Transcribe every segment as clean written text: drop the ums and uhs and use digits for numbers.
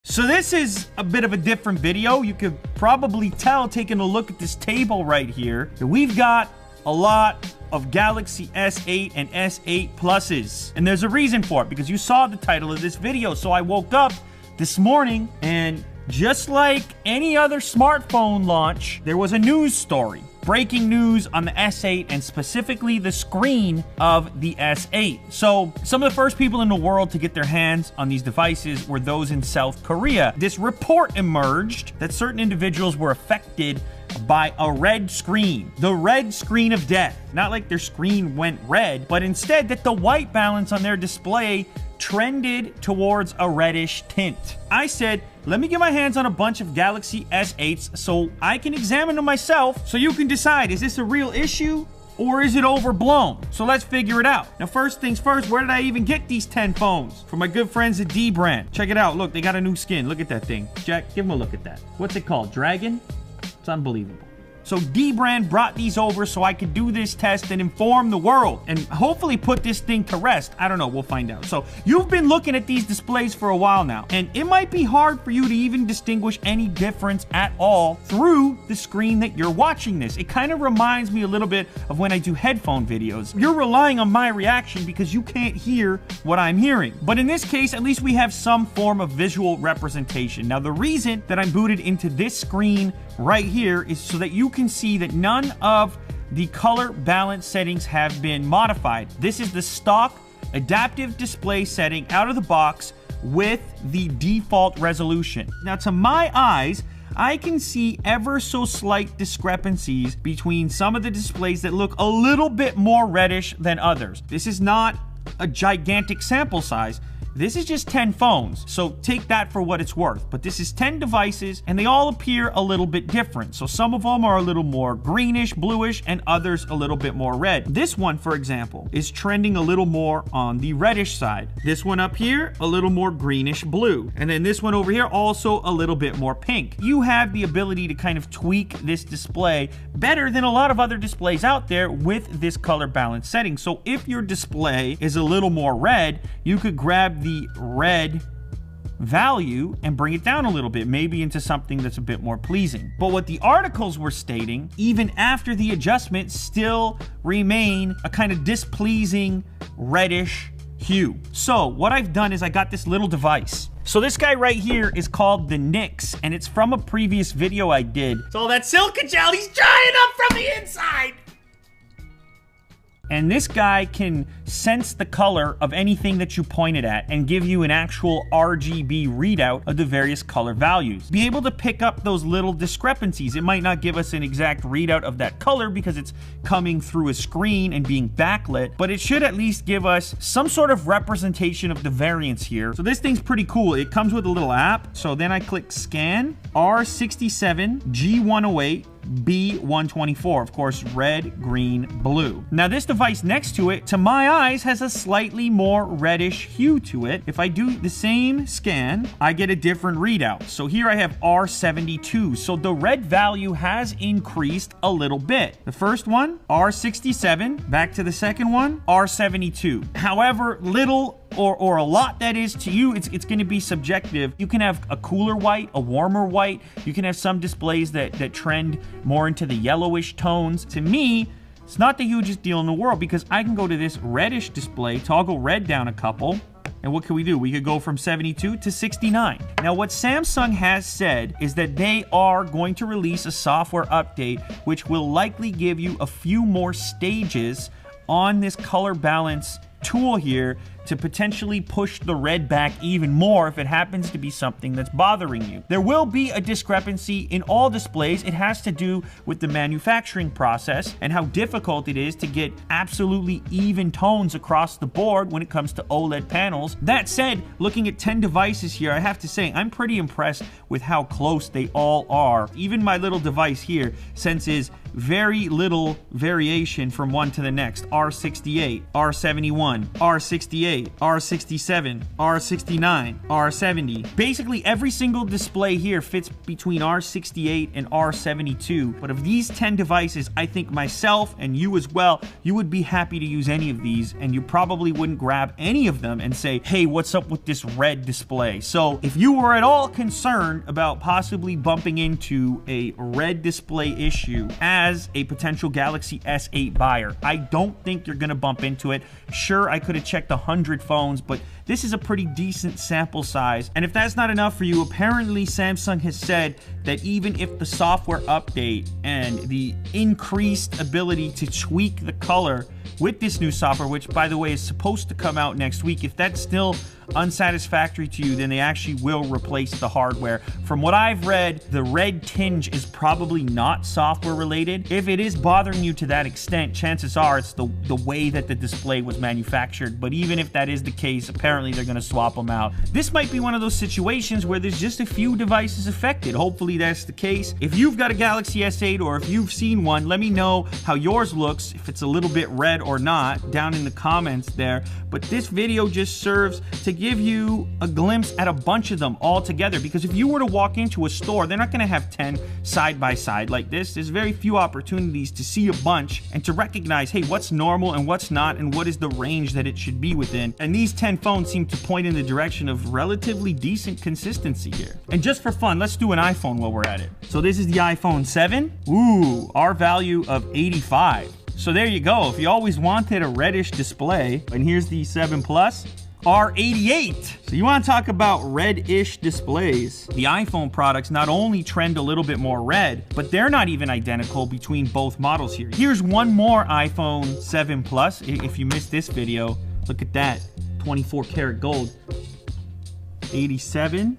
So this is a bit of a different video. You could probably tell taking a look at this table right here that we've got a lot of Galaxy S8 and S8 Pluses. And there's a reason for it, because you saw the title of this video. So I woke up this morning and just like any other smartphone launch, there was a news story. Breaking news on the S8 and specifically the screen of the S8. So some of the first people in the world to get their hands on these devices were those in South Korea. This report emerged that certain individuals were affected by a red screen, the red screen of death. Not like their screen went red, but instead that the white balance on their display trended towards a reddish tint. I said, let me get my hands on a bunch of Galaxy S8s so I can examine them myself so you can decide, is this a real issue or is it overblown? So let's figure it out. Now, first things first, where did I even get these 10 phones? From my good friends at Dbrand. Check it out. Look, they got a new skin. Look at that thing. Jack, give them a look at that. What's it called? Dragon? It's unbelievable. So Dbrand brought these over so I could do this test and inform the world and hopefully put this thing to rest. I don't know, we'll find out. So you've been looking at these displays for a while now, and it might be hard for you to even distinguish any difference at all through the screen that you're watching this. It kind of reminds me a little bit of when I do headphone videos. You're relying on my reaction because you can't hear what I'm hearing. But in this case, at least we have some form of visual representation. Now, the reason that I'm booted into this screen right here is so that you can see that none of the color balance settings have been modified. This is the stock adaptive display setting out of the box with the default resolution. Now, to my eyes, I can see ever so slight discrepancies between some of the displays that look a little bit more reddish than others. This is not a gigantic sample size. This is just 10 phones, so take that for what it's worth. But this is 10 devices, and they all appear a little bit different. So some of them are a little more greenish, bluish, and others a little bit more red. This one, for example, is trending a little more on the reddish side. This one up here, a little more greenish blue. And then this one over here, also a little bit more pink. You have the ability to kind of tweak this display better than a lot of other displays out there with this color balance setting. So if your display is a little more red, you could grab the red value and bring it down a little bit, maybe into something that's a bit more pleasing. But what the articles were stating, even after the adjustment, still remain a kind of displeasing reddish hue. So what I've done is I got this little device. So this guy right here is called the Nix, and it's from a previous video I did. It's all that silica gel, he's drying up from the inside. And this guy can sense the color of anything that you pointed at and give you an actual RGB readout of the various color values. Be able to pick up those little discrepancies. It might not give us an exact readout of that color because it's coming through a screen and being backlit, but it should at least give us some sort of representation of the variance here. So this thing's pretty cool. It comes with a little app. So then I click scan R67 G108 B124, of course, red, green, blue. Now this device next to it, to my eyes, has a slightly more reddish hue to it. If I do the same scan, I get a different readout. So here I have R72. So the red value has increased a little bit. The first one, R67. Back to the second one, R72. However little or a lot that is to you, it's going to be subjective. You can have a cooler white, a warmer white. You can have some displays that trend more into the yellowish tones. To me, it's not the hugest deal in the world because I can go to this reddish display, toggle red down a couple, and what can we do? We could go from 72 to 69. Now, what Samsung has said is that they are going to release a software update which will likely give you a few more stages on this color balance tool here to potentially push the red back even more if it happens to be something that's bothering you. There will be a discrepancy in all displays. It has to do with the manufacturing process and how difficult it is to get absolutely even tones across the board when it comes to OLED panels. That said, looking at 10 devices here, I have to say I'm pretty impressed with how close they all are. Even my little device here senses very little variation from one to the next. R68, R71, R68, R68, R67, R69, R70. Basically, every single display here fits between R68 and R72. But of these 10 devices, I think myself and you as well, you would be happy to use any of these, and you probably wouldn't grab any of them and say, hey, what's up with this red display? So if you were at all concerned about possibly bumping into a red display issue as a potential Galaxy S8 buyer, I don't think you're gonna bump into it. Sure, I could have checked 100 phones, but this is a pretty decent sample size. And if that's not enough for you, apparently Samsung has said that even if the software update and the increased ability to tweak the color with this new software, which by the way is supposed to come out next week, if that's still unsatisfactory to you, then they actually will replace the hardware. From what I've read, the red tinge is probably not software related. If it is bothering you to that extent, chances are it's the way that the display was manufactured. But even if that is the case, apparently they're going to swap them out. This might be one of those situations where there's just a few devices affected. Hopefully that's the case. If you've got a Galaxy S8 or if you've seen one, let me know how yours looks, if it's a little bit red or not, down in the comments there. But this video just serves to give you a glimpse at a bunch of them all together, because if you were to walk into a store, they're not going to have 10 side by side like this. There's very few opportunities to see a bunch and to recognize, hey, what's normal and what's not, and what is the range that it should be within. And these 10 phones seem to point in the direction of relatively decent consistency here. And just for fun, let's do an iPhone while we're at it. So this is the iPhone 7. Ooh, R value of 85. So there you go. If you always wanted a reddish display, and here's the 7 Plus, R88. So you want to talk about red-ish displays. The iPhone products not only trend a little bit more red, but they're not even identical between both models here. Here's one more iPhone 7 Plus. If you missed this video, look at that. 24 karat gold. 87.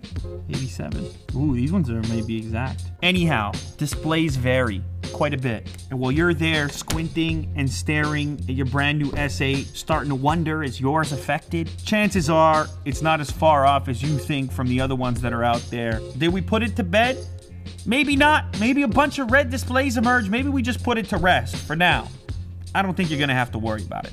Ooh, these ones are maybe exact. Anyhow, displays vary quite a bit. And while you're there squinting and staring at your brand new S8, starting to wonder, is yours affected? Chances are it's not as far off as you think from the other ones that are out there. Did we put it to bed? Maybe not. Maybe a bunch of red displays emerge. Maybe we just put it to rest for now. I don't think you're gonna have to worry about it.